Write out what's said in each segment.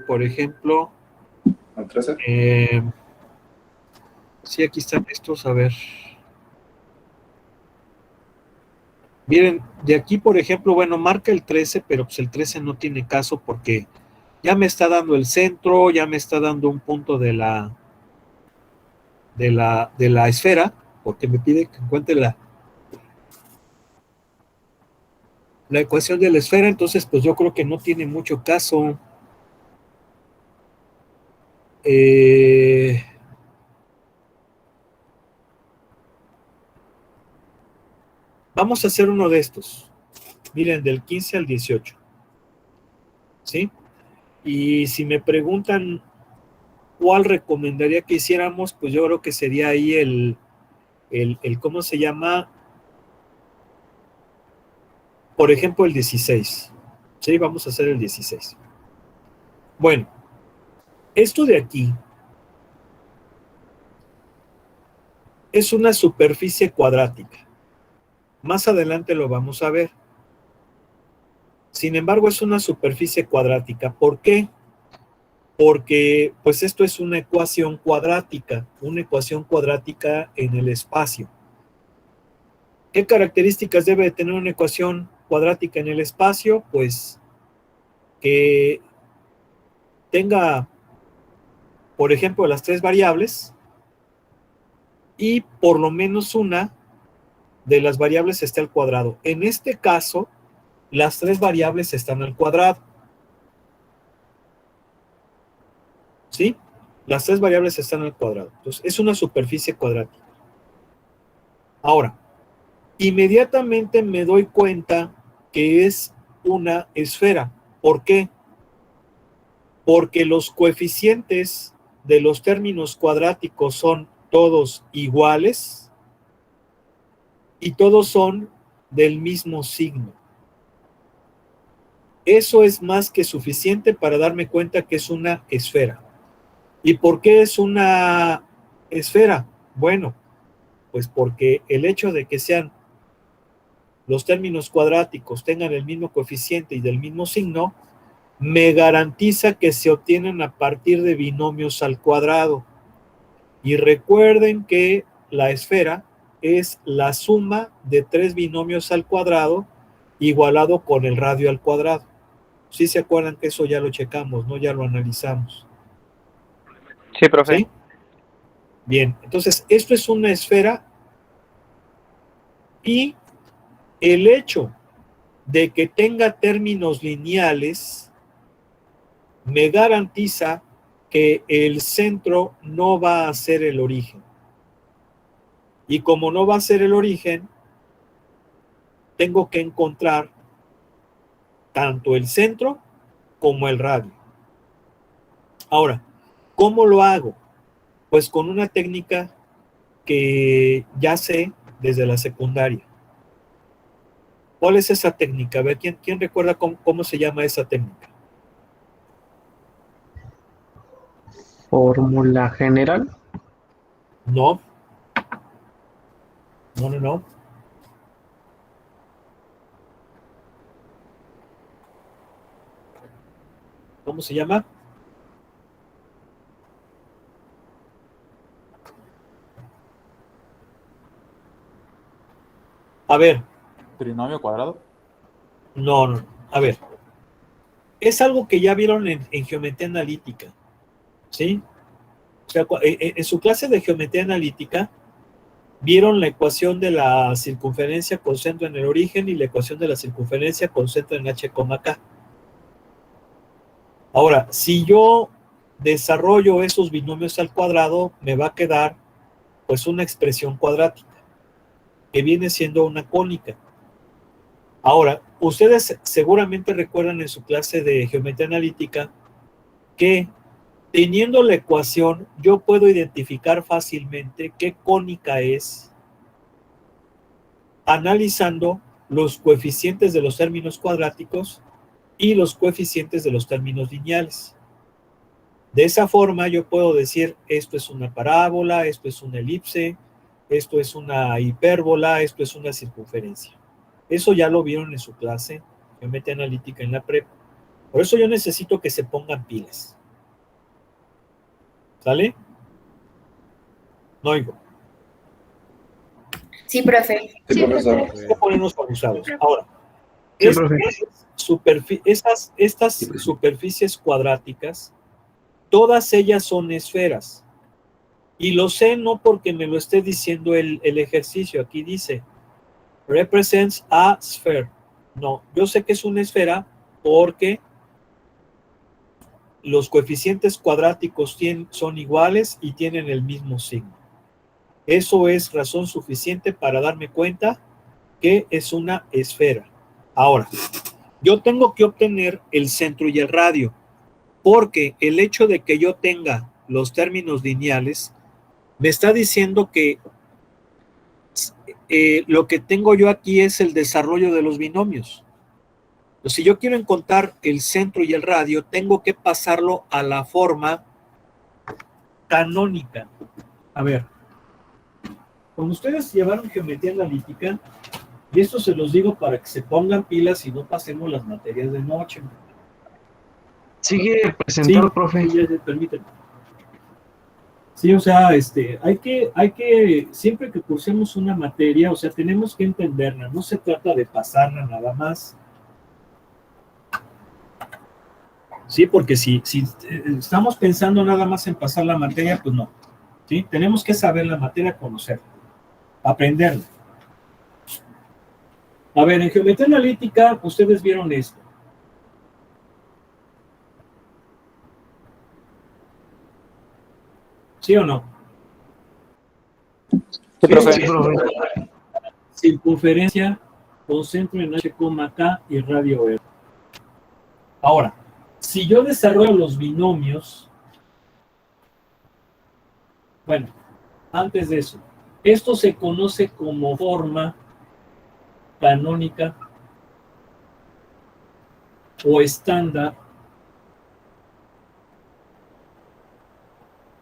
por ejemplo, ¿Al 13? Sí, aquí están estos, a ver. Miren, de aquí, por ejemplo, bueno, marca el 13, pero pues el 13 no tiene caso porque ya me está dando el centro, ya me está dando un punto de la esfera, porque me pide que encuentre la ecuación de la esfera, entonces pues yo creo que no tiene mucho caso. Vamos a hacer uno de estos. Miren, del 15 al 18. ¿Sí? Y si me preguntan cuál recomendaría que hiciéramos, pues yo creo que sería ahí el ¿cómo se llama? Por ejemplo, el 16. Sí, vamos a hacer el 16. Bueno, esto de aquí es una superficie cuadrática. Más adelante lo vamos a ver. Sin embargo, es una superficie cuadrática. ¿Por qué? Porque, pues esto es una ecuación cuadrática en el espacio. ¿Qué características debe tener una ecuación cuadrática en el espacio? Pues que tenga, por ejemplo, las tres variables y por lo menos una de las variables esté al cuadrado. En este caso, las tres variables están al cuadrado. ¿Sí? Las tres variables están al cuadrado. Entonces, es una superficie cuadrática. Ahora, inmediatamente me doy cuenta que es una esfera. ¿Por qué? Porque los coeficientes de los términos cuadráticos son todos iguales y todos son del mismo signo. Eso es más que suficiente para darme cuenta que es una esfera. ¿Y por qué es una esfera? Bueno, pues porque el hecho de que sean los términos cuadráticos tengan el mismo coeficiente y del mismo signo, me garantiza que se obtienen a partir de binomios al cuadrado. Y recuerden que la esfera es la suma de tres binomios al cuadrado igualado con el radio al cuadrado. ¿Sí se acuerdan que eso ya lo checamos, no? Ya lo analizamos. Sí, profe. ¿Sí? Bien, entonces esto es una esfera y el hecho de que tenga términos lineales me garantiza que el centro no va a ser el origen. Y como no va a ser el origen, tengo que encontrar tanto el centro como el radio. Ahora, ¿cómo lo hago? Pues con una técnica que ya sé desde la secundaria. ¿Cuál es esa técnica? A ver, ¿quién recuerda cómo se llama esa técnica? Fórmula general. No. No. ¿Cómo se llama? A ver. ¿Trinomio cuadrado? No. A ver. Es algo que ya vieron en geometría analítica. ¿Sí? O sea, en su clase de geometría analítica vieron la ecuación de la circunferencia con centro en el origen y la ecuación de la circunferencia con centro en h, k. Ahora, si yo desarrollo esos binomios al cuadrado, me va a quedar pues una expresión cuadrática que viene siendo una cónica. Ahora, ustedes seguramente recuerdan en su clase de geometría analítica que teniendo la ecuación yo puedo identificar fácilmente qué cónica es analizando los coeficientes de los términos cuadráticos y los coeficientes de los términos lineales. De esa forma yo puedo decir esto es una parábola, esto es una elipse, esto es una hipérbola, esto es una circunferencia. Eso ya lo vieron en su clase geometría analítica en la prepa. Por eso yo necesito que se pongan pilas. ¿Sale? No oigo. Sí, profe. Sí, profesor. Hay que ponernos organizados. Ahora, Sí, profe. estas superficies cuadráticas, todas ellas son esferas. Y lo sé no porque me lo esté diciendo el ejercicio. Aquí dice, represents a sphere. No, yo sé que es una esfera porque los coeficientes cuadráticos son iguales y tienen el mismo signo. Eso es razón suficiente para darme cuenta que es una esfera. Ahora, yo tengo que obtener el centro y el radio, porque el hecho de que yo tenga los términos lineales me está diciendo que lo que tengo yo aquí es el desarrollo de los binomios. Entonces, si yo quiero encontrar el centro y el radio, tengo que pasarlo a la forma canónica. A ver, cuando ustedes llevaron geometría analítica, y esto se los digo para que se pongan pilas y no pasemos las materias de noche. Sigue presentado, Sí, profe. sí, permítanme. Sí, o sea, hay que, siempre que cursemos una materia, o sea, tenemos que entenderla, no se trata de pasarla nada más. Sí, porque si estamos pensando nada más en pasar la materia, pues no. ¿Sí? Tenemos que saber la materia, conocerla, aprenderla. A ver, en geometría analítica, ustedes vieron esto. ¿Sí o no? Sí, profe. Sí, profe. Circunferencia con centro en H, K y radio R. Ahora, si yo desarrollo los binomios, bueno, antes de eso, esto se conoce como forma canónica o estándar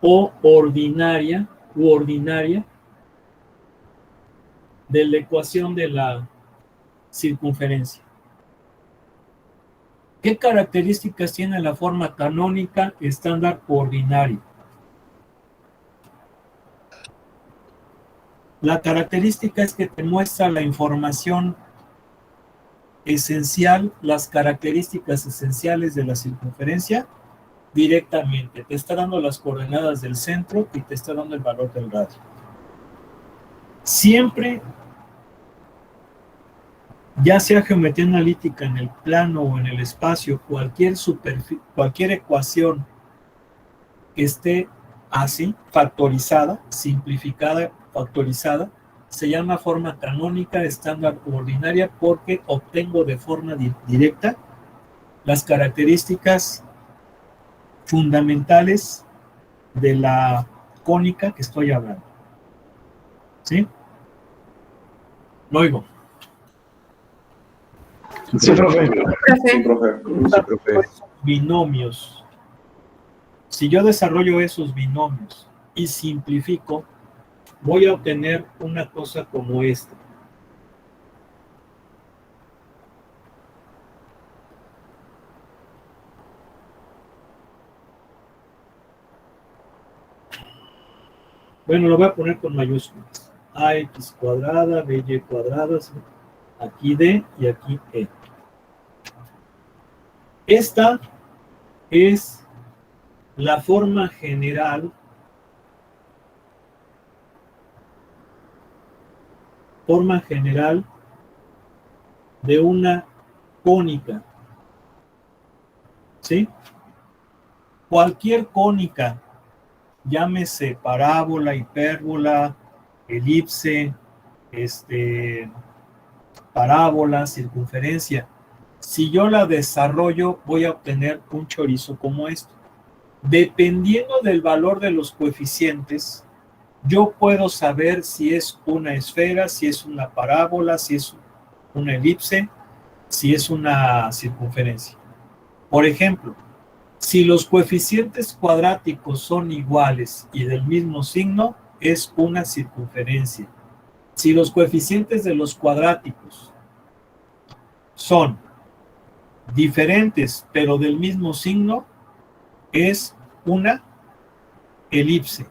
o ordinaria de la ecuación de la circunferencia. ¿Qué características tiene la forma canónica, estándar o ordinaria? La característica es que te muestra la información esencial, las características esenciales de la circunferencia directamente. Te está dando las coordenadas del centro y te está dando el valor del radio. Siempre, ya sea geometría analítica en el plano o en el espacio, cualquier ecuación que esté así, factorizada, simplificada, factorizada, se llama forma canónica, estándar o ordinaria porque obtengo de forma directa las características fundamentales de la cónica que estoy hablando. ¿Sí? Lo oigo. Sí, profe. Sí, profe. Sí, profe. Binomios. Si yo desarrollo esos binomios y simplifico, voy a obtener una cosa como esta. Bueno, lo voy a poner con mayúsculas. AX cuadrada, BY cuadrada, aquí D y aquí E. Esta es la forma general de una cónica. ¿Sí? Cualquier cónica, llámese parábola, hipérbola, elipse, parábola, circunferencia. Si yo la desarrollo, voy a obtener un chorizo como esto. Dependiendo del valor de los coeficientes, yo puedo saber si es una esfera, si es una parábola, si es una elipse, si es una circunferencia. Por ejemplo, si los coeficientes cuadráticos son iguales y del mismo signo, es una circunferencia. Si los coeficientes de los cuadráticos son diferentes, pero del mismo signo, es una elipse.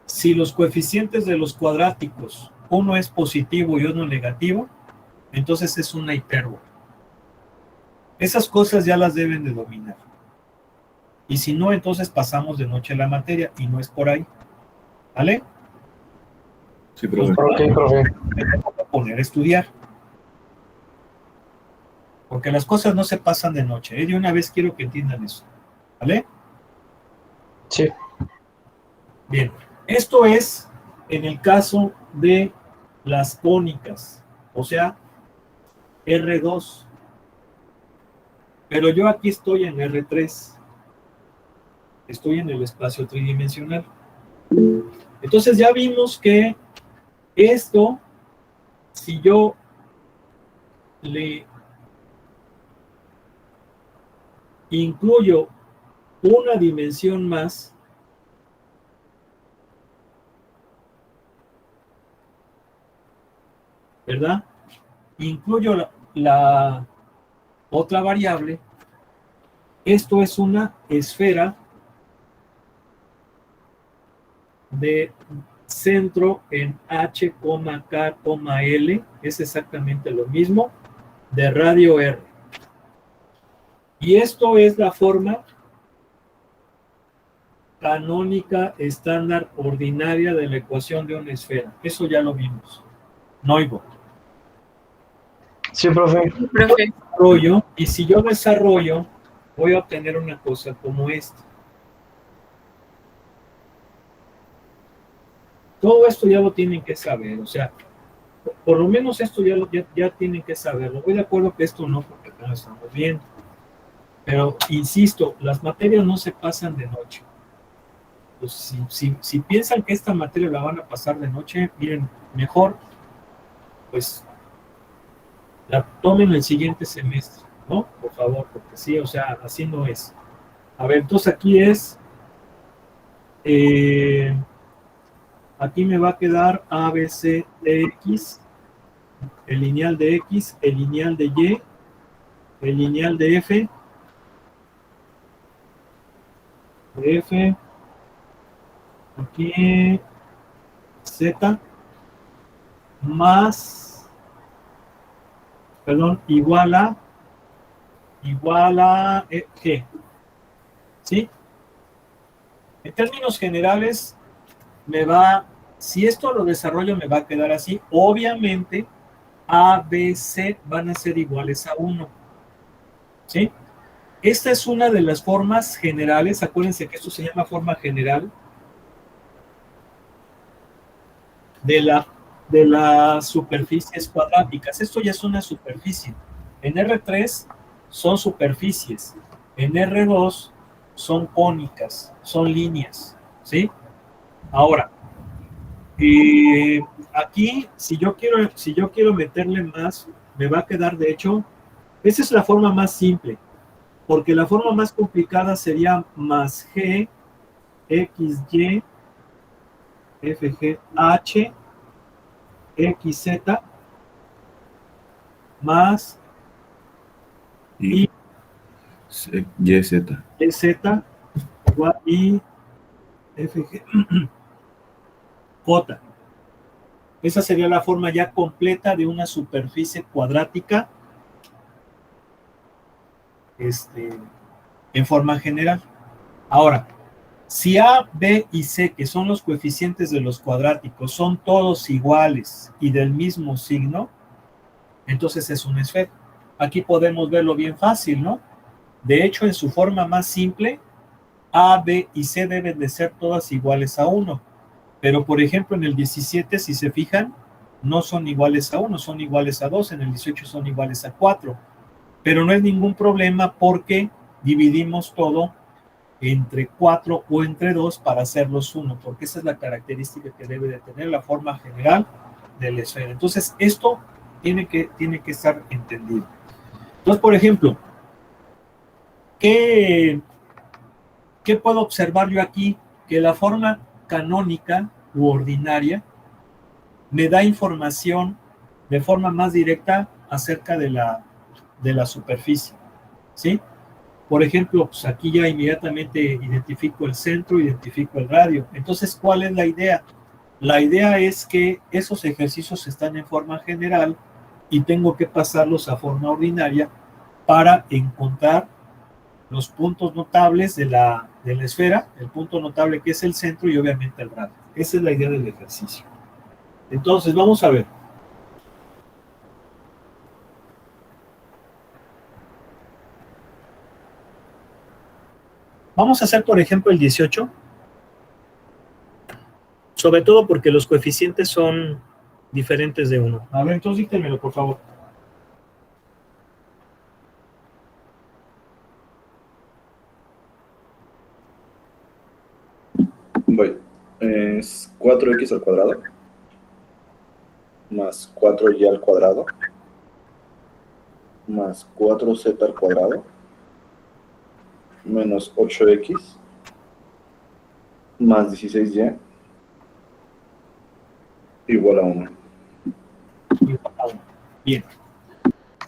Si los coeficientes de los cuadráticos, uno es positivo y uno negativo, entonces es una hipérbola. Esas cosas ya las deben de dominar. Y si no, entonces pasamos de noche la materia y no es por ahí. ¿Vale? Sí, profe. Ok, profe. Me tengo que poner a estudiar. Porque las cosas no se pasan de noche. De una vez quiero que entiendan eso. ¿Vale? Sí. Bien. Esto es en el caso de las cónicas. O sea, R2. Pero yo aquí estoy en R3. Estoy en el espacio tridimensional. Entonces ya vimos que esto, si yo le incluyo una dimensión más, ¿verdad? Incluyo la otra variable, esto es una esfera de centro en H, K, L, es exactamente lo mismo, de radio R. Y esto es la forma canónica estándar ordinaria de la ecuación de una esfera. Eso ya lo vimos. Noivo. Sí, profe. Y si yo desarrollo, voy a obtener una cosa como esta. Todo esto ya lo tienen que saber, o sea, por lo menos esto ya tienen que saberlo. Voy de acuerdo que esto no, porque acá lo estamos viendo. Pero, insisto, las materias no se pasan de noche. Pues, si piensan que esta materia la van a pasar de noche, miren, mejor, pues, la tomen el siguiente semestre, ¿no? Por favor, porque sí, o sea, así no es. A ver, entonces aquí es, aquí me va a quedar A, B, C, D, X, el lineal de X, el lineal de Y, el lineal de F, aquí Z, más, perdón, igual a G, ¿sí? En términos generales, si esto lo desarrollo, me va a quedar así. Obviamente, A, B, C van a ser iguales a 1, ¿sí? Esta es una de las formas generales. Acuérdense que esto se llama forma general de las superficies cuadráticas. Esto ya es una superficie. En R3 son superficies. En R2 son cónicas, son líneas, ¿sí? Ahora, aquí, si yo quiero meterle más, me va a quedar, de hecho, esa es la forma más simple, porque la forma más complicada sería más G, X, Y, F, G, H, X, Z, más Y, Y, Z. Y, Z, igual Y, F, G, J. Esa sería la forma ya completa de una superficie cuadrática en forma general. Ahora, si A, B y C, que son los coeficientes de los cuadráticos, son todos iguales y del mismo signo, entonces es una esfera. Aquí podemos verlo bien fácil, ¿no? De hecho, en su forma más simple, A, B y C deben de ser todas iguales a 1. Pero, por ejemplo, en el 17, si se fijan, no son iguales a 1, son iguales a 2. En el 18 son iguales a 4. Pero no es ningún problema porque dividimos todo entre 4 o entre 2 para hacerlos 1, porque esa es la característica que debe de tener la forma general de la esfera. Entonces, esto tiene que estar entendido. Entonces, por ejemplo, ¿qué puedo observar yo aquí? Que la forma canónica u ordinaria me da información de forma más directa acerca de la superficie. ¿sí? Por ejemplo, pues aquí ya inmediatamente identifico el centro, identifico el radio. Entonces, ¿cuál es la idea? La idea es que esos ejercicios están en forma general y tengo que pasarlos a forma ordinaria para encontrar los puntos notables de la esfera, el punto notable que es el centro y obviamente el radio. Esa es la idea del ejercicio. Entonces, vamos a ver. Vamos a hacer, por ejemplo, el 18, sobre todo porque los coeficientes son diferentes de 1. A ver, entonces díctenmelo, por favor. Voy. Es 4x al cuadrado más 4y al cuadrado más 4z al cuadrado menos 8x más 16y igual a 1. Igual a 1. Bien.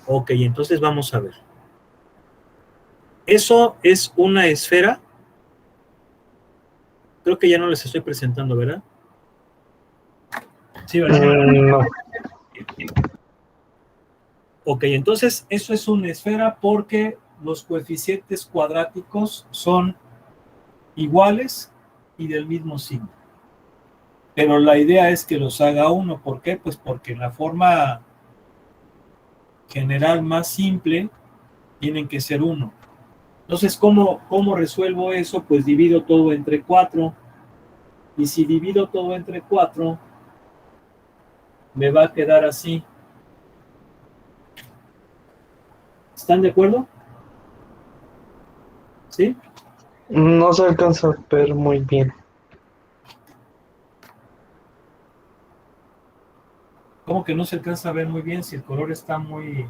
Ok, entonces vamos a ver. Eso es una esfera. Creo que ya no les estoy presentando, ¿verdad? Sí, ¿verdad? No. Ok, entonces eso es una esfera porque los coeficientes cuadráticos son iguales y del mismo signo. Pero la idea es que los haga uno. ¿Por qué? Pues porque en la forma general más simple tienen que ser 1. Entonces, ¿cómo resuelvo eso? Pues divido todo entre 4. Y si divido todo entre 4, me va a quedar así. ¿Están de acuerdo? ¿Sí? No se alcanza a ver muy bien. ¿Cómo que no se alcanza a ver muy bien si el color está muy...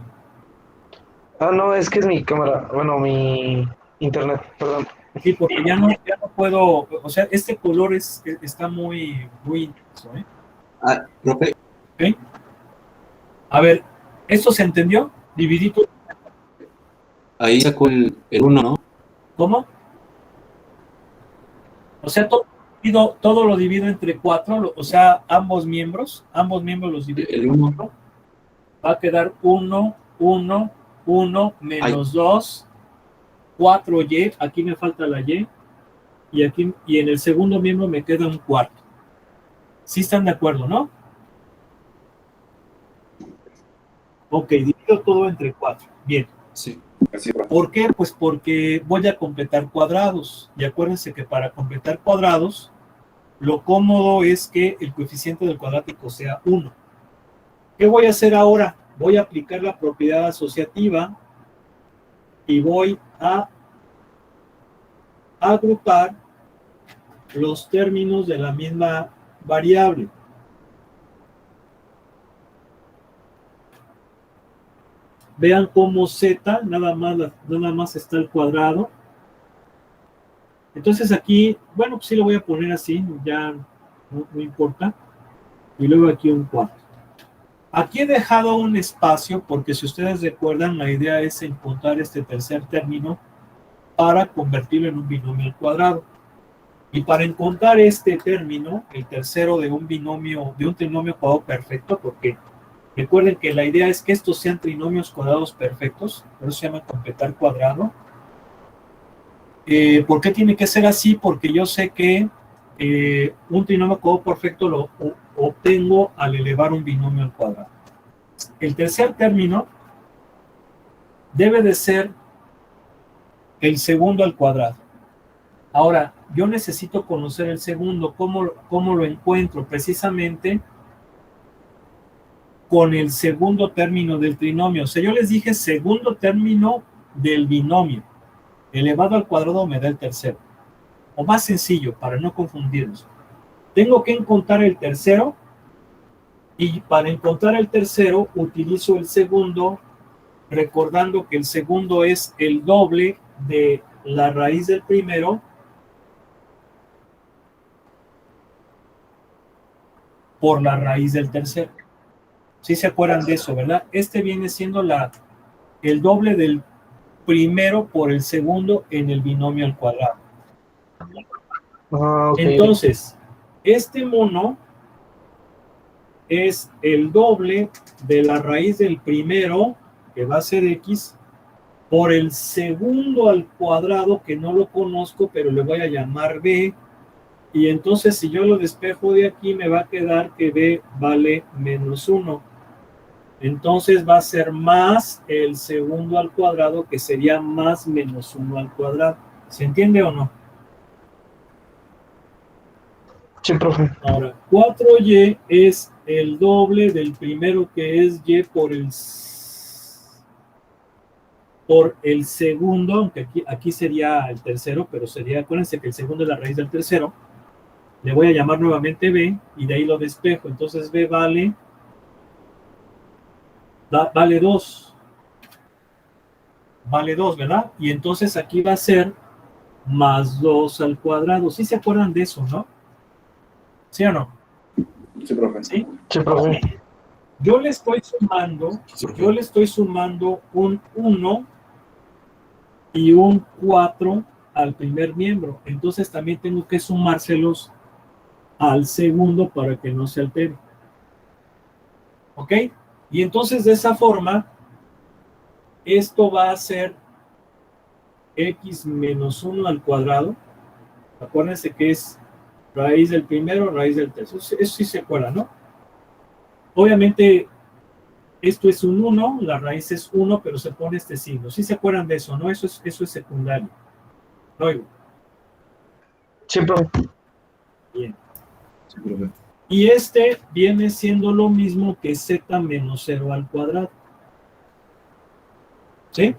Ah, no, es que es mi cámara. Bueno, mi internet, perdón. Sí, porque ya no puedo... O sea, este color está muy intenso, ¿eh? Ah, profe, ¿Ok? A ver, ¿esto se entendió? Dividí todo. ahí sacó el 1, ¿no? ¿Cómo? O sea, todo lo divido entre 4, o sea, ambos miembros los divido El entre 1. 4. Va a quedar 1, 1, 1, menos 2, 4y, aquí me falta la y, y en el segundo miembro me queda un cuarto. ¿Sí están de acuerdo, no? Ok, divido todo entre 4. Bien. Sí. Así, profe. ¿Por qué? Pues porque voy a completar cuadrados. Y acuérdense que para completar cuadrados, lo cómodo es que el coeficiente del cuadrático sea 1. ¿Qué voy a hacer ahora? Voy a aplicar la propiedad asociativa y voy a agrupar los términos de la misma variable. Vean cómo z nada más está el cuadrado. Entonces aquí, bueno, pues sí lo voy a poner así, ya no importa. Y luego aquí un cuarto. Aquí he dejado un espacio porque si ustedes recuerdan, la idea es encontrar este tercer término para convertirlo en un binomio al cuadrado. Y para encontrar este término, el tercero de un trinomio cuadrado perfecto, porque recuerden que la idea es que estos sean trinomios cuadrados perfectos, por eso se llama completar cuadrado. ¿Por qué tiene que ser así? Porque yo sé que un trinomio cuadrado perfecto lo obtengo al elevar un binomio al cuadrado. El tercer término debe de ser el segundo al cuadrado. Ahora, yo necesito conocer el segundo. ¿Cómo lo encuentro? Precisamente con el segundo término del trinomio. O sea, yo les dije segundo término del binomio. Elevado al cuadrado me da el tercero. O más sencillo, para no confundirnos. Tengo que encontrar el tercero y para encontrar el tercero utilizo el segundo, recordando que el segundo es el doble de la raíz del primero por la raíz del tercero. ¿Sí se acuerdan de eso, verdad? Este viene siendo el doble primero por el segundo en el binomio al cuadrado. Ah, ok. Entonces, este mono es el doble de la raíz del primero, que va a ser x, por el segundo al cuadrado, que no lo conozco, pero le voy a llamar b. Y entonces, si yo lo despejo de aquí, me va a quedar que b vale menos 1. Entonces va a ser más el segundo al cuadrado, que sería más menos 1 al cuadrado. ¿Se entiende o no? Sí, profe. Ahora, 4y es el doble del primero, que es y por el segundo, aunque aquí sería el tercero, pero sería, acuérdense que el segundo es la raíz del tercero. Le voy a llamar nuevamente b y de ahí lo despejo. Entonces b vale 2. Vale 2, ¿verdad? Y entonces aquí va a ser más 2 al cuadrado. ¿Sí se acuerdan de eso, no? ¿Sí o no? Sí, profe. ¿Sí? Sí, profe. Yo le estoy sumando un 1 y un 4 al primer miembro. Entonces también tengo que sumárselos al segundo para que no se altere. ¿Ok? Y entonces de esa forma, esto va a ser x menos 1 al cuadrado. Acuérdense que es raíz del primero, raíz del tercero. Eso sí se acuerda, ¿no? Obviamente, esto es un 1, la raíz es 1, pero se pone este signo. ¿Sí se acuerdan de eso, no? Eso es secundario. ¿No? Sí, profe. Bien. Sí, profe. Y este viene siendo lo mismo que z menos 0 al cuadrado. ¿Sí?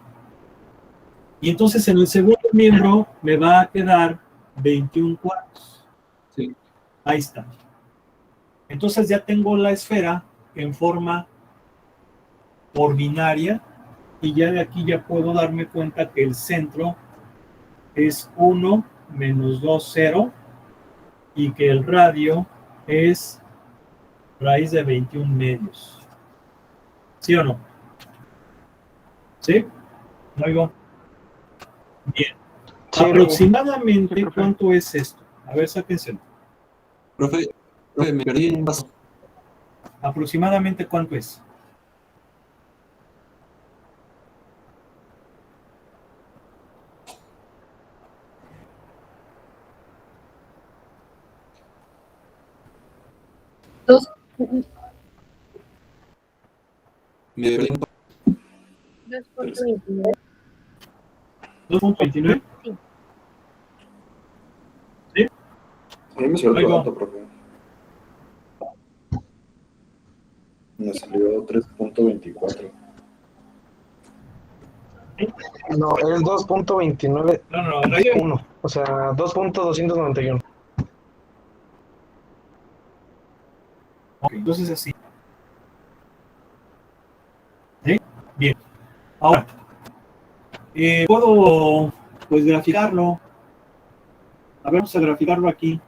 Y entonces en el segundo miembro me va a quedar 21 cuartos. Sí. Ahí está. Entonces ya tengo la esfera en forma ordinaria y ya de aquí ya puedo darme cuenta que el centro es 1 menos 2, 0 y que el radio es raíz de 21 medios. ¿Sí o no? ¿Sí? ¿No oigo? Bien. Sí, Aproximadamente, profe. ¿cuánto es esto? A ver, sáquenselo. Profe, me perdí en un paso. Aproximadamente, ¿cuánto es? Dos, Me perdí en un paso. 2.29. 2.29. Sí. ¿Sí? A mí me salió otro Oigo. dato, profe. Me salió 3.24. No, es 2.29. No, raíz de 1. O sea, 2.291. Ok, entonces así. ¿Sí? Bien. Ahora, puedo, pues, graficarlo. A ver, vamos a graficarlo aquí.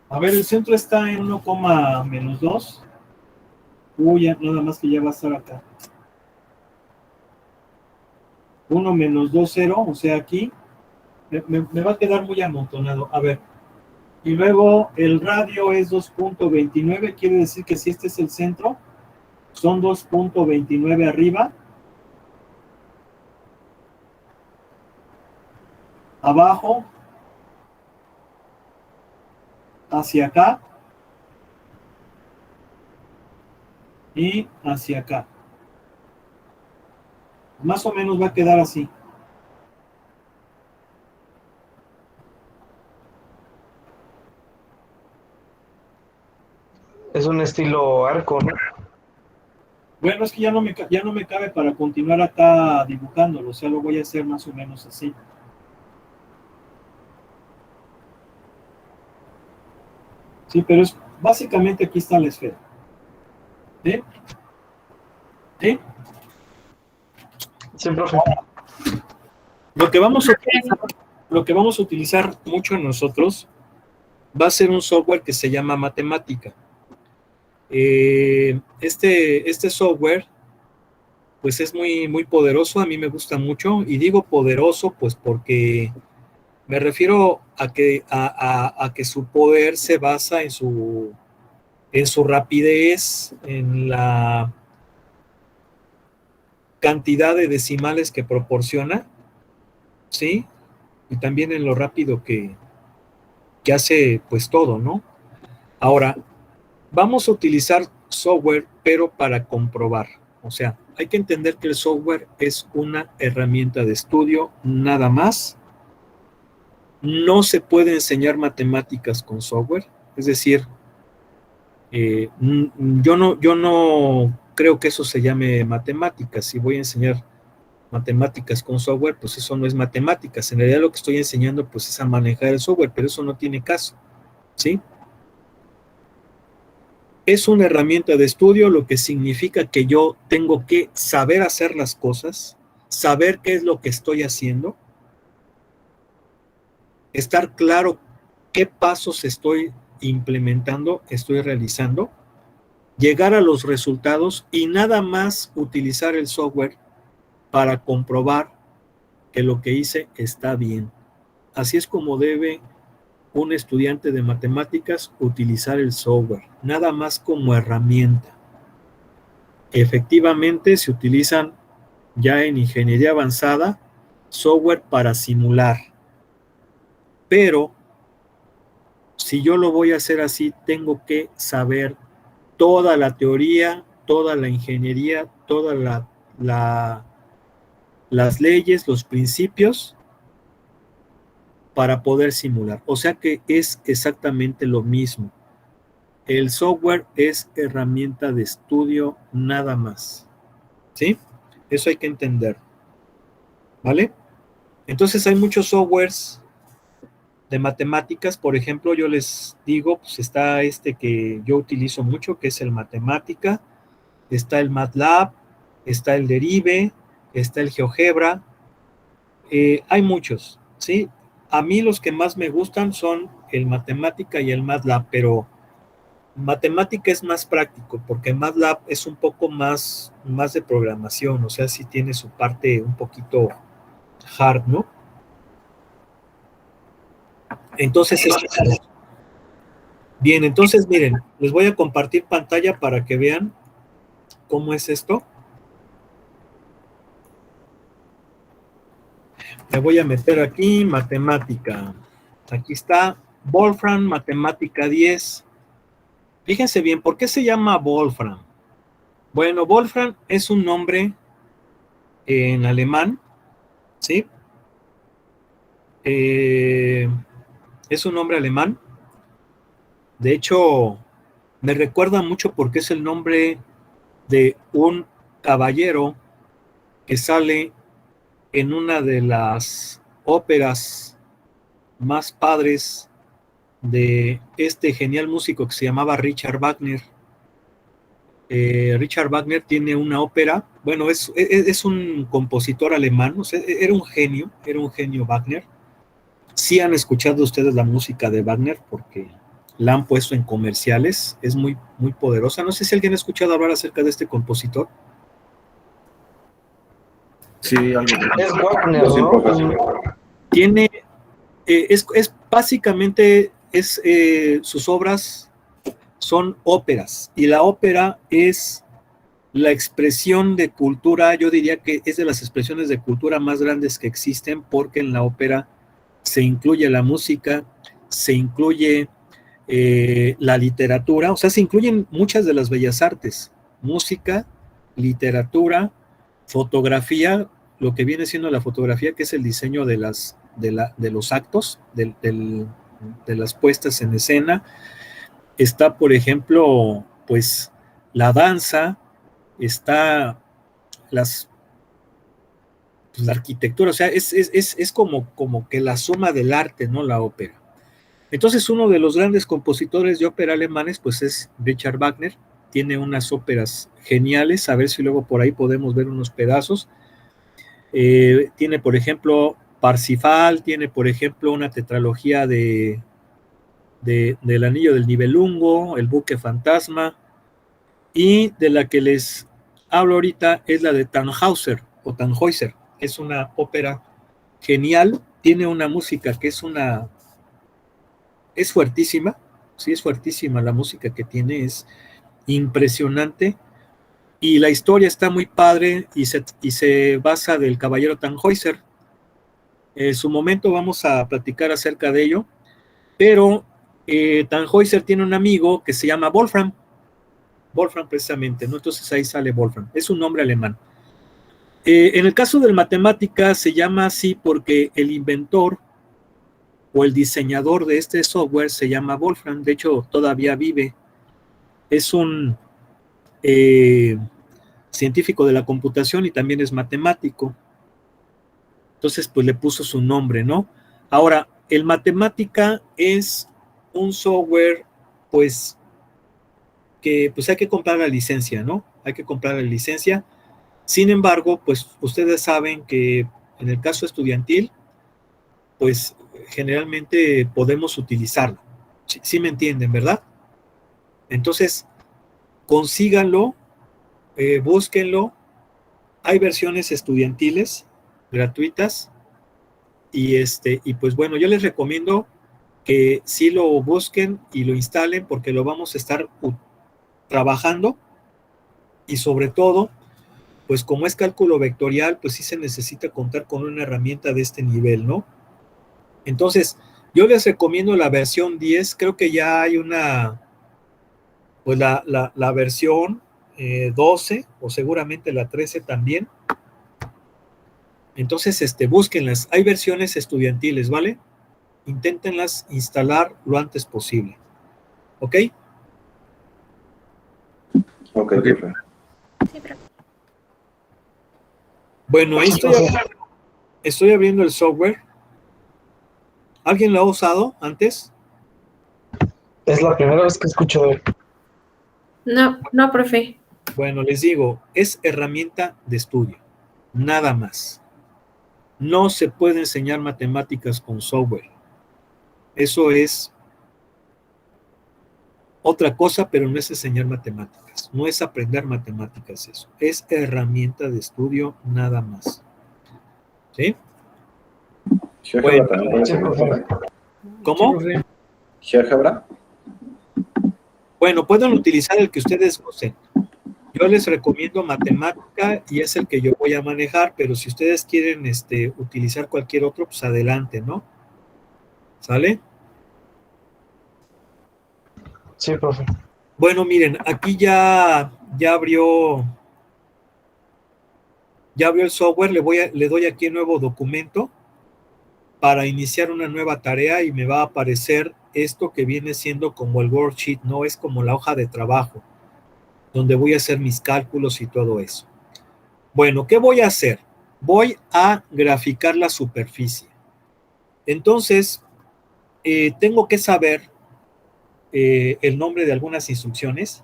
A ver, el centro está en 1, menos 2. Uy, nada más que ya va a estar acá. 1 menos 2, 0, o sea, aquí me va a quedar muy amontonado. A ver, y luego el radio es 2.29, quiere decir que si este es el centro, son 2.29 arriba, abajo, hacia acá y hacia acá. Más o menos va a quedar así. Es un estilo arco, ¿no? Bueno, es que ya no me cabe para continuar acá dibujándolo, o sea, lo voy a hacer más o menos así. Sí, pero básicamente aquí está la esfera. ¿Sí? ¿Sí? Sí, profe. Lo que vamos a utilizar mucho nosotros va a ser un software que se llama Matemática. Este software pues es muy poderoso, a mí me gusta mucho, y digo poderoso pues porque me refiero a que su poder se basa en su rapidez, en la cantidad de decimales que proporciona, ¿sí? Y también en lo rápido que hace pues todo, ¿no? Ahora, vamos a utilizar software, pero para comprobar. O sea, hay que entender que el software es una herramienta de estudio, nada más. No se puede enseñar matemáticas con software, es decir, yo no creo que eso se llame matemáticas. Si voy a enseñar matemáticas con software, pues eso no es matemáticas. En realidad lo que estoy enseñando pues es a manejar el software, pero eso no tiene caso, ¿sí? Es una herramienta de estudio, lo que significa que yo tengo que saber hacer las cosas, saber qué es lo que estoy haciendo, estar claro qué pasos estoy implementando, estoy realizando, llegar a los resultados y nada más utilizar el software para comprobar que lo que hice está bien. Así es como debe un estudiante de matemáticas utilizar el software, nada más como herramienta. Efectivamente, se utilizan ya en ingeniería avanzada software para simular, pero si yo lo voy a hacer así, tengo que saber toda la teoría, toda la ingeniería, todas las leyes, los principios para poder simular. O sea que es exactamente lo mismo. El software es herramienta de estudio nada más. ¿Sí? Eso hay que entender. ¿Vale? Entonces hay muchos softwares de matemáticas. Por ejemplo, yo les digo, pues está este que yo utilizo mucho, que es el Matemática. Está el MATLAB, está el Derive, está el GeoGebra. Hay muchos, ¿sí? A mí los que más me gustan son el Matemática y el MATLAB, pero Matemática es más práctico porque MATLAB es un poco más de programación, o sea, sí tiene su parte un poquito hard, ¿no? Entonces, bien, entonces miren, les voy a compartir pantalla para que vean cómo es esto. Me voy a meter aquí, matemática. Aquí está, Wolfram Matemática 10. Fíjense bien, ¿por qué se llama Wolfram? Bueno, Wolfram es un nombre en alemán, ¿sí? Es un nombre alemán. De hecho, me recuerda mucho porque es el nombre de un caballero que sale en una de las óperas más padres de este genial músico que se llamaba Richard Wagner. Richard Wagner tiene una ópera, bueno, es un compositor alemán, o sea, era un genio Wagner. Sí han escuchado ustedes la música de Wagner porque la han puesto en comerciales, es muy poderosa. No sé si alguien ha escuchado hablar acerca de este compositor. Sí, algo. Es Wagner, Yo sí, ¿no? profe. Tiene, es básicamente, sus obras son óperas, y la ópera es la expresión de cultura, yo diría que es de las expresiones de cultura más grandes que existen, porque en la ópera se incluye la música, se incluye la literatura, o sea, se incluyen muchas de las bellas artes, música, literatura, fotografía, lo que viene siendo la fotografía, que es el diseño de los actos, de las puestas en escena. Está, por ejemplo, pues la danza, está la arquitectura, o sea, es como que la suma del arte, ¿no? La ópera. Entonces, uno de los grandes compositores de ópera alemanes, pues es Richard Wagner. Tiene unas óperas geniales, a ver si luego por ahí podemos ver unos pedazos. Tiene, por ejemplo, Parsifal, tiene, por ejemplo, una tetralogía del Anillo del Nibelungo, El Buque Fantasma, y de la que les hablo ahorita es la de Tannhäuser, o Tannhäuser. Es una ópera genial, tiene una música que es fuertísima, sí, es fuertísima la música que tiene, es impresionante, y la historia está muy padre y se basa del caballero Tannhäuser. En su momento vamos a platicar acerca de ello, pero Tannhäuser tiene un amigo que se llama Wolfram precisamente, ¿no? Entonces ahí sale Wolfram, es un nombre alemán. En el caso del matemática se llama así porque el inventor o el diseñador de este software se llama Wolfram, de hecho todavía vive, es un científico de la computación y también es matemático. Entonces pues le puso su nombre, ¿no? Ahora, el matemática es un software pues que pues hay que comprar la licencia, ¿no? Hay que comprar la licencia. Sin embargo, pues ustedes saben que en el caso estudiantil, pues generalmente podemos utilizarlo. Sí me entienden, ¿verdad? Entonces, consíganlo, búsquenlo. Hay versiones estudiantiles gratuitas y pues bueno, yo les recomiendo que sí lo busquen y lo instalen porque lo vamos a estar trabajando y sobre todo, pues como es cálculo vectorial, pues sí se necesita contar con una herramienta de este nivel, ¿no? Entonces, yo les recomiendo la versión 10, creo que ya hay pues la versión 12 o seguramente la 13 también. Entonces, búsquenlas. Hay versiones estudiantiles, ¿vale? Inténtenlas instalar lo antes posible. ¿Ok? Ok, profe. Bueno, ahí estoy abriendo el software. ¿Alguien lo ha usado antes? Es la primera vez que escucho de él. No, no, profe. Bueno, les digo, es herramienta de estudio, nada más. No se puede enseñar matemáticas con software. Eso es otra cosa, pero no es enseñar matemáticas. No es aprender matemáticas eso. Es herramienta de estudio nada más. ¿Sí? GeoGebra Bueno, también puede Sí, servir, profe. profe. ¿cómo? GeoGebra. Bueno, pueden utilizar el que ustedes usen. Yo les recomiendo matemática y es el que yo voy a manejar, pero si ustedes quieren utilizar cualquier otro, pues adelante, ¿no? ¿Sale? Sí, profe. Bueno, miren, aquí ya abrió el software, le doy aquí un nuevo documento para iniciar una nueva tarea y me va a aparecer esto que viene siendo como el worksheet, ¿no? Es como la hoja de trabajo, donde voy a hacer mis cálculos y todo eso. Bueno, ¿qué voy a hacer? Voy a graficar la superficie. Entonces, tengo que saber el nombre de algunas instrucciones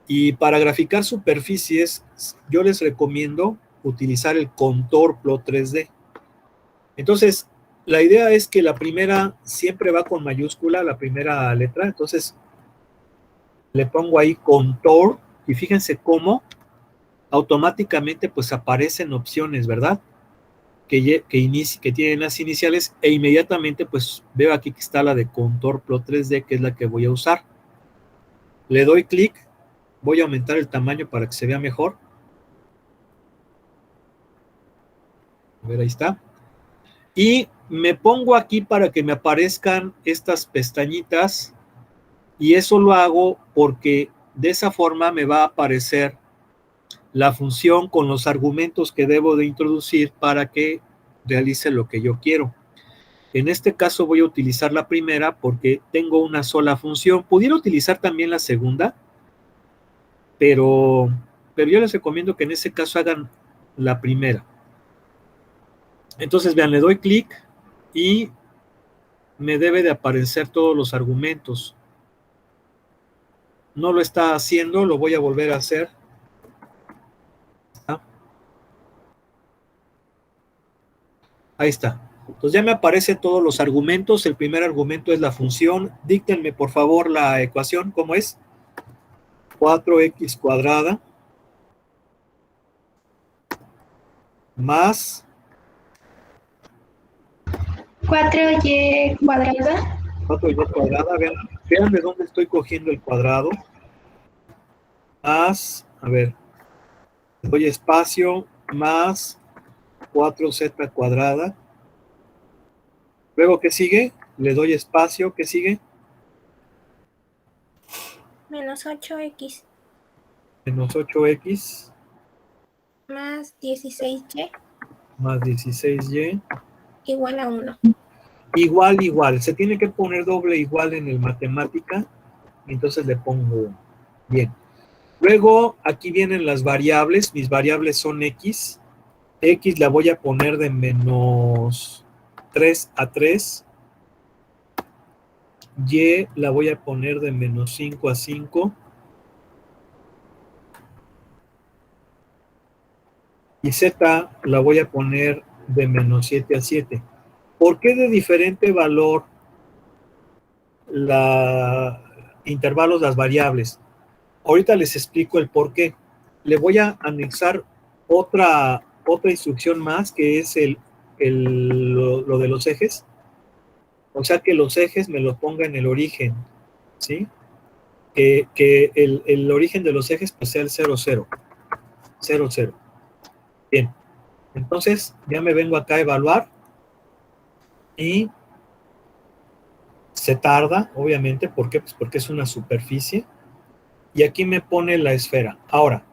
y para graficar superficies, yo les recomiendo utilizar el Contour Plot 3D. Entonces, la idea es que la primera siempre va con mayúscula, la primera letra, entonces le pongo ahí Contour y fíjense cómo automáticamente pues aparecen opciones, ¿verdad? Que tienen las iniciales e inmediatamente pues veo aquí que está la de Contour Plot 3D, que es la que voy a usar. Le doy clic, voy a aumentar el tamaño para que se vea mejor. A ver, ahí está. Y me pongo aquí para que me aparezcan estas pestañitas y eso lo hago porque de esa forma me va a aparecer la función con los argumentos que debo de introducir para que realice lo que yo quiero. En este caso voy a utilizar la primera porque tengo una sola función. Pudiera utilizar también la segunda, pero yo les recomiendo que en ese caso hagan la primera. Entonces, vean, le doy clic y me debe de aparecer todos los argumentos. No lo está haciendo, lo voy a volver a hacer. ¿Ah? Ahí está. Entonces ya me aparecen todos los argumentos. El primer argumento es la función. Díctenme por favor la ecuación. ¿Cómo es? 4x cuadrada más 4y cuadrada 4y cuadrada. Vean de dónde estoy cogiendo el cuadrado. Más, a ver, doy espacio, más 4z cuadrada. Luego, ¿qué sigue? Le doy espacio, ¿qué sigue? menos 8x Menos 8x más 16y más 16y igual a 1. igual. Se tiene que poner doble igual en el matemática. Entonces le pongo bien. Luego, aquí vienen las variables. Mis variables son x. X la voy a poner de menos 3 a 3. Y la voy a poner de menos 5 a 5. Y Z la voy a poner de menos 7 a 7. ¿Por qué de diferente valor intervalos las variables? Ahorita les explico el por qué. Le voy a anexar otra instrucción más, que es lo de los ejes. O sea, que los ejes me lo ponga en el origen, ¿sí? Que el origen de los ejes pues sea el 0, 0. 0, 0. Bien. Entonces, ya me vengo acá a evaluar. Y se tarda, obviamente. ¿Por qué? Pues porque es una superficie. Y aquí me pone la esfera. Ahora,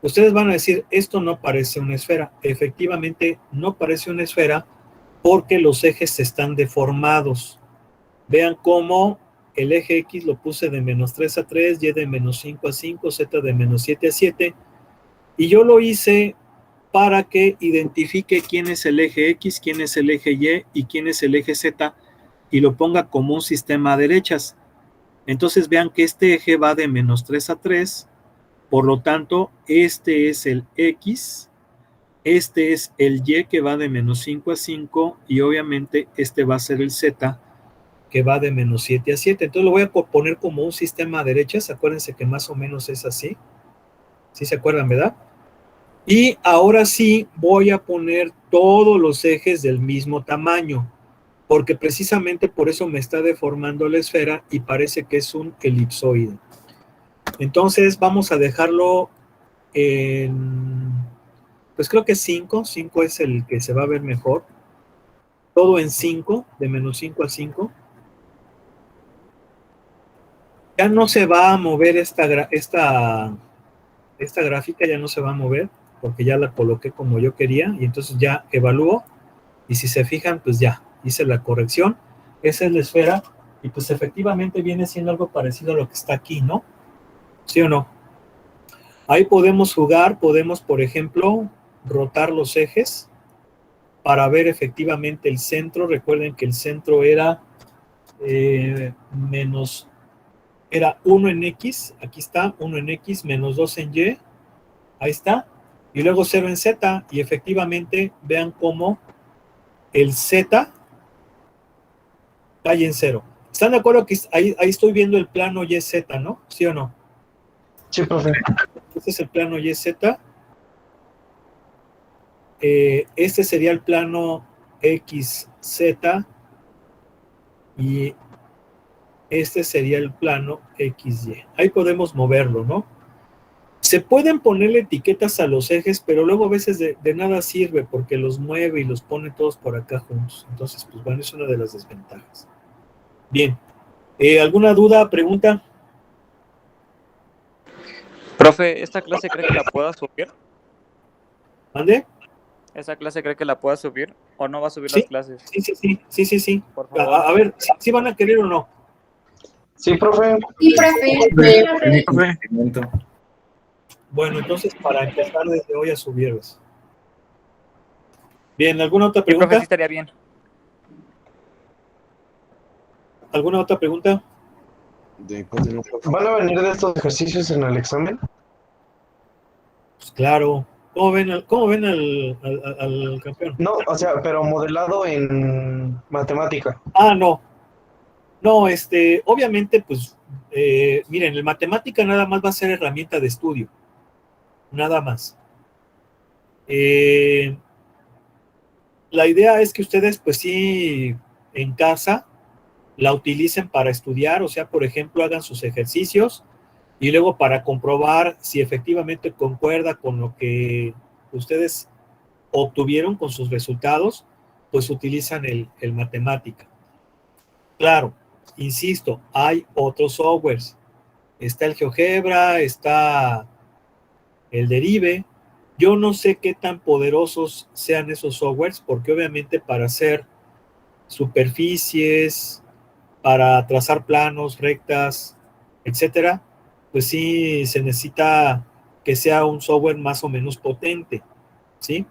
ustedes van a decir, esto no parece una esfera. Efectivamente, no parece una esfera porque los ejes están deformados. Vean cómo el eje X lo puse de menos 3 a 3, Y de menos 5 a 5, Z de menos 7 a 7. Y yo lo hice para que identifique quién es el eje X, quién es el eje Y y quién es el eje Z y lo ponga como un sistema a derechas. Entonces vean que este eje va de menos 3 a 3, por lo tanto, este es el X, este es el Y que va de menos 5 a 5 y obviamente este va a ser el Z que va de menos 7 a 7. Entonces lo voy a poner como un sistema a derechas. Acuérdense que más o menos es así. ¿Sí se acuerdan, verdad? Y ahora sí voy a poner todos los ejes del mismo tamaño, porque precisamente por eso me está deformando la esfera y parece que es un elipsoide. Entonces vamos a dejarlo en, pues creo que 5. 5 es el que se va a ver mejor. Todo en 5, de menos 5 a 5. Ya no se va a mover esta gráfica, ya no se va a mover, porque ya la coloqué como yo quería, y entonces ya evalúo, y si se fijan, pues ya hice la corrección. Esa es la esfera, y pues efectivamente viene siendo algo parecido a lo que está aquí, ¿no? ¿Sí o no? Ahí podemos jugar, podemos, por ejemplo, rotar los ejes para ver efectivamente el centro. Recuerden que el centro era era 1 en X, aquí está, 1 en X, menos 2 en Y, ahí está, y luego 0 en Z, y efectivamente vean cómo el Z cae en 0. ¿Están de acuerdo que ahí estoy viendo el plano YZ, ¿no? ¿Sí o no? Sí, profe. Este es el plano YZ. Este sería el plano XZ y este sería el plano XY. Ahí podemos moverlo, ¿no? Se pueden ponerle etiquetas a los ejes, pero luego a veces de nada sirve porque los mueve y los pone todos por acá juntos. Entonces, pues bueno, es una de las desventajas. Bien. ¿Alguna duda, pregunta? Profe, ¿esta clase cree que la pueda subir? ¿Mande? ¿Esta clase cree que la pueda subir o no va a subir Sí, las clases? Sí. Por favor. A ver, ¿sí van a querer o no? Sí, profe. Sí, profe. Bueno, entonces para empezar desde hoy a subirlos. Bien, ¿alguna otra Sí, profe, pregunta? sí estaría bien. ¿Alguna otra pregunta? ¿Van a venir de estos ejercicios en el examen? Pues claro. ¿Cómo ven al campeón? No, o sea, pero modelado en matemática. Ah, no. No, obviamente, pues, miren, el matemática nada más va a ser herramienta de estudio. Nada más. La idea es que ustedes, pues sí, en casa la utilicen para estudiar, o sea, por ejemplo, hagan sus ejercicios y luego para comprobar si efectivamente concuerda con lo que ustedes obtuvieron con sus resultados, pues utilizan el matemática. Claro, insisto, hay otros softwares. Está el GeoGebra, está el Derive. Yo no sé qué tan poderosos sean esos softwares, porque obviamente para hacer superficies, para trazar planos, rectas, etcétera, pues sí se necesita que sea un software más o menos potente, ¿sí?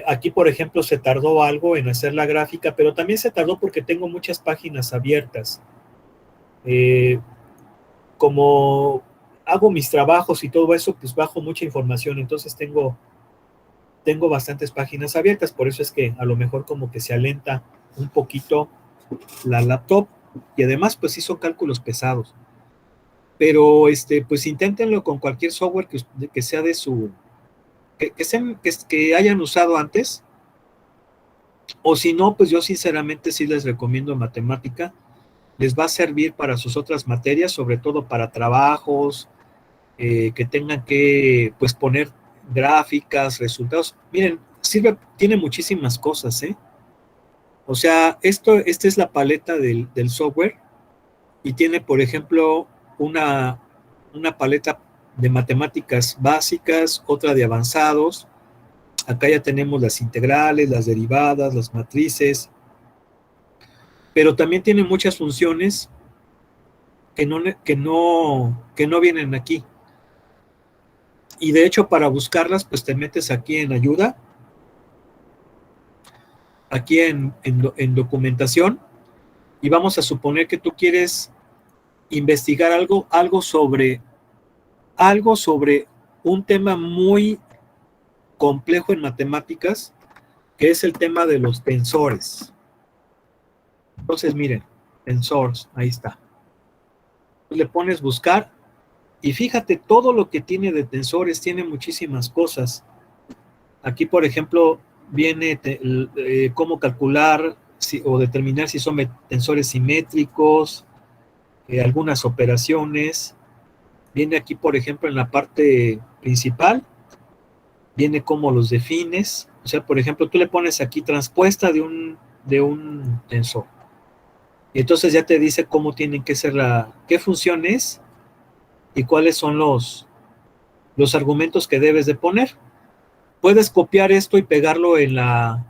Aquí, por ejemplo, se tardó algo en hacer la gráfica, pero también se tardó porque tengo muchas páginas abiertas. Como hago mis trabajos y todo eso, pues bajo mucha información, entonces tengo bastantes páginas abiertas, por eso es que a lo mejor como que se alenta un poquito la laptop, y además pues hizo cálculos pesados. Pero pues inténtenlo con cualquier software que sea de su, que hayan usado antes, o si no, pues yo sinceramente sí les recomiendo matemática, les va a servir para sus otras materias, sobre todo para trabajos, que tengan que pues poner gráficas, resultados. Miren, tiene muchísimas cosas, ¿eh? O sea, esta es la paleta del software y tiene, por ejemplo, una paleta de matemáticas básicas, otra de avanzados. Acá ya tenemos las integrales, las derivadas, las matrices, pero también tiene muchas funciones que no vienen aquí. Y de hecho, para buscarlas, pues te metes aquí en ayuda, aquí en documentación, y vamos a suponer que tú quieres investigar algo sobre un tema muy complejo en matemáticas, que es el tema de los tensores. Entonces, miren, tensores, ahí está. Le pones buscar, y fíjate, todo lo que tiene de tensores, tiene muchísimas cosas. Aquí, por ejemplo, viene cómo calcular o determinar si son tensores simétricos, algunas operaciones. Viene aquí, por ejemplo, en la parte principal, viene cómo los defines. O sea, por ejemplo, tú le pones aquí transpuesta de un tensor. Y entonces ya te dice cómo tienen que ser qué función es y cuáles son los argumentos que debes de poner. Puedes copiar esto y pegarlo en la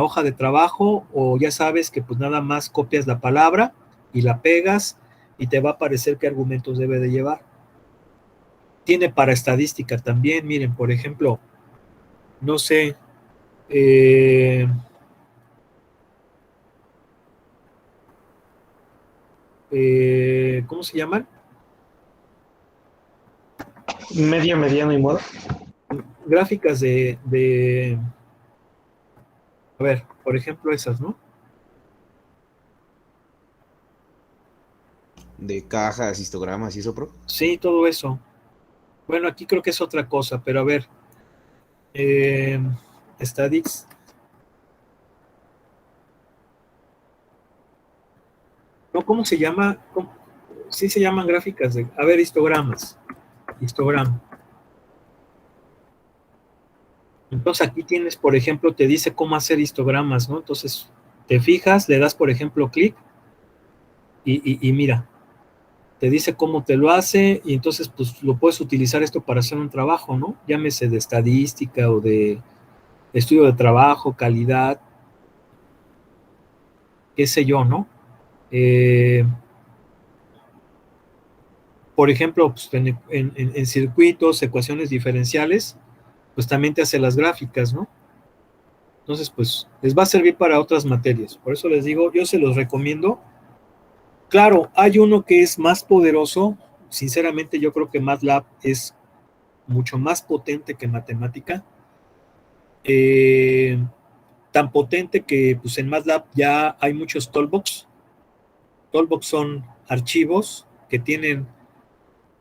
hoja de trabajo, o ya sabes que pues nada más copias la palabra y la pegas y te va a aparecer qué argumentos debe de llevar. Tiene para estadística también, miren, por ejemplo, no sé, ¿cómo se llaman? Media, mediano y modo. Gráficas a ver, por ejemplo, esas, ¿no? De cajas, histogramas y eso, pro. Sí, todo eso. Bueno, aquí creo que es otra cosa, pero a ver. Statics. No, ¿cómo se llama? Sí se llaman gráficas de. A ver, histogramas. Histograma. Entonces aquí tienes, por ejemplo, te dice cómo hacer histogramas, ¿no? Entonces te fijas, le das, por ejemplo, clic y mira, te dice cómo te lo hace y entonces pues lo puedes utilizar esto para hacer un trabajo, ¿no? Llámese de estadística o de estudio de trabajo, calidad, qué sé yo, ¿no? Por ejemplo, pues en circuitos, ecuaciones diferenciales, pues también te hace las gráficas, ¿no? Entonces, pues, les va a servir para otras materias. Por eso les digo, yo se los recomiendo. Claro, hay uno que es más poderoso. Sinceramente, yo creo que MATLAB es mucho más potente que matemática. Tan potente que pues, en MATLAB ya hay muchos toolbox. Toolbox son archivos que tienen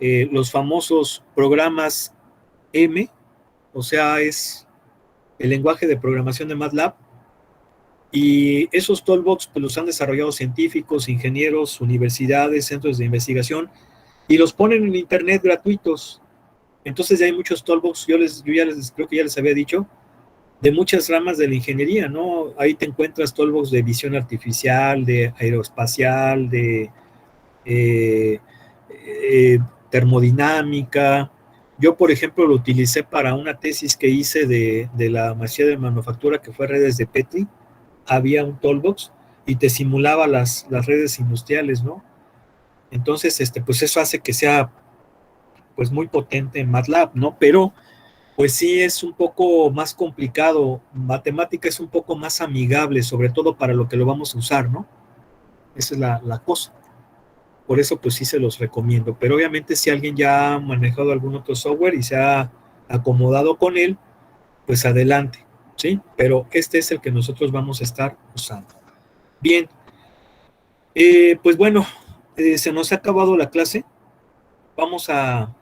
los famosos programas M, o sea, es el lenguaje de programación de MATLAB, y esos toolbox pues, los han desarrollado científicos, ingenieros, universidades, centros de investigación, y los ponen en internet gratuitos. Entonces ya hay muchos toolbox, yo creo que ya les había dicho, de muchas ramas de la ingeniería, ¿no? Ahí te encuentras toolbox de visión artificial, de aeroespacial, de termodinámica. Yo, por ejemplo, lo utilicé para una tesis que hice de la maestría de manufactura, que fue redes de Petri. Había un toolbox y te simulaba las redes industriales, ¿no? Entonces, pues eso hace que sea pues muy potente en MATLAB, ¿no? Pero pues sí es un poco más complicado. Matemática es un poco más amigable, sobre todo para lo que lo vamos a usar, ¿no? Esa es la cosa. Por eso, pues sí se los recomiendo. Pero obviamente si alguien ya ha manejado algún otro software y se ha acomodado con él, pues adelante, ¿sí? Pero este es el que nosotros vamos a estar usando. Bien. Pues bueno, se nos ha acabado la clase. Vamos a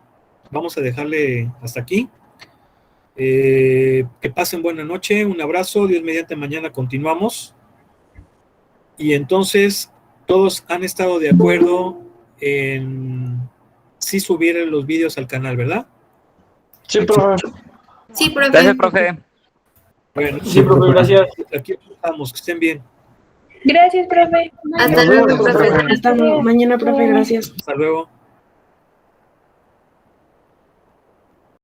dejarle hasta aquí. Que pasen buena noche, un abrazo, Dios mediante mañana continuamos. Y entonces, todos han estado de acuerdo en si subir los vídeos al canal, ¿verdad? Sí, profe. Sí, profe. Gracias, profe. Bueno, Sí, profe, gracias. aquí estamos, que estén bien. Gracias, profe. Hasta luego, profe. Hasta mañana, profe. Gracias. Hasta luego.